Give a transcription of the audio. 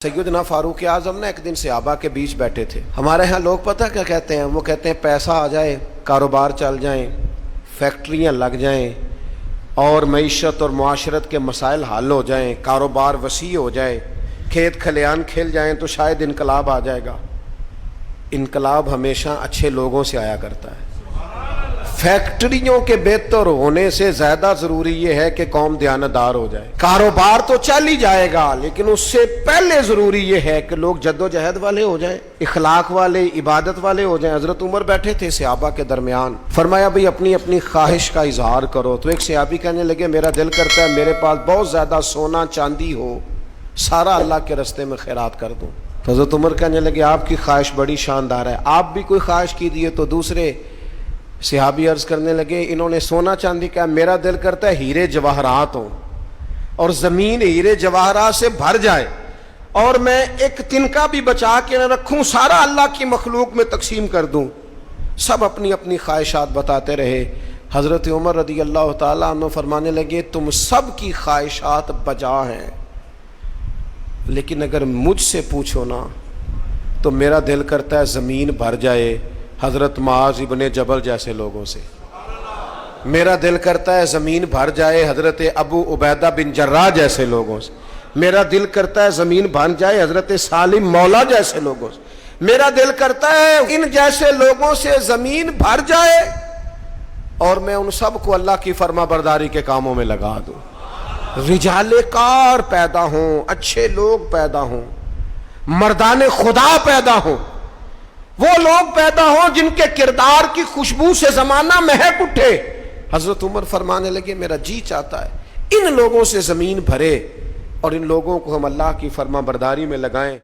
سیدنا فاروق اعظم نے ایک دن صحابہ کے بیچ بیٹھے تھے۔ ہمارے ہاں لوگ پتہ کیا کہتے ہیں؟ وہ کہتے ہیں پیسہ آ جائے، کاروبار چل جائیں، فیکٹریاں لگ جائیں اور معیشت اور معاشرت کے مسائل حل ہو جائیں، کاروبار وسیع ہو جائے، کھیت کھلیان کھل جائیں تو شاید انقلاب آ جائے گا۔ انقلاب ہمیشہ اچھے لوگوں سے آیا کرتا ہے۔ فیکٹریوں کے بہتر ہونے سے زیادہ ضروری یہ ہے کہ قوم دیانتدار ہو جائے۔ کاروبار تو چل ہی جائے گا لیکن اس سے پہلے ضروری یہ ہے کہ لوگ جد و جہد والے ہو جائیں، اخلاق والے، عبادت والے ہو جائیں۔ حضرت عمر بیٹھے تھے صحابہ کے درمیان، فرمایا بھئی اپنی اپنی خواہش کا اظہار کرو۔ تو ایک صحابی کہنے لگے میرا دل کرتا ہے میرے پاس بہت زیادہ سونا چاندی ہو، سارا اللہ کے راستے میں خیرات کر دوں۔ تو حضرت عمر کہنے لگے آپ کی خواہش بڑی شاندار ہے، آپ بھی کوئی خواہش کیجیے۔ تو دوسرے صحابی عرض کرنے لگے انہوں نے سونا چاندی کہا، میرا دل کرتا ہے ہیرے جواہرات ہوں اور زمین ہیرے جواہرات سے بھر جائے اور میں ایک تنکا بھی بچا کے نہ رکھوں، سارا اللہ کی مخلوق میں تقسیم کر دوں۔ سب اپنی اپنی خواہشات بتاتے رہے۔ حضرت عمر رضی اللہ تعالیٰ عنہ فرمانے لگے تم سب کی خواہشات بجا ہیں، لیکن اگر مجھ سے پوچھو نا تو میرا دل کرتا ہے زمین بھر جائے حضرت معاذ ابن جبل جیسے لوگوں سے، میرا دل کرتا ہے زمین بھر جائے حضرت ابو عبیدہ بن جراح جیسے لوگوں سے، میرا دل کرتا ہے زمین بھر جائے حضرت سالم مولا جیسے لوگوں سے، میرا دل کرتا ہے ان جیسے لوگوں سے زمین بھر جائے اور میں ان سب کو اللہ کی فرما برداری کے کاموں میں لگا دوں۔ رجال کار پیدا ہوں، اچھے لوگ پیدا ہوں، مردان خدا پیدا ہوں، وہ لوگ پیدا ہوں جن کے کردار کی خوشبو سے زمانہ مہک اٹھے۔ حضرت عمر فرمانے لگے میرا جی چاہتا ہے ان لوگوں سے زمین بھرے اور ان لوگوں کو ہم اللہ کی فرما برداری میں لگائیں۔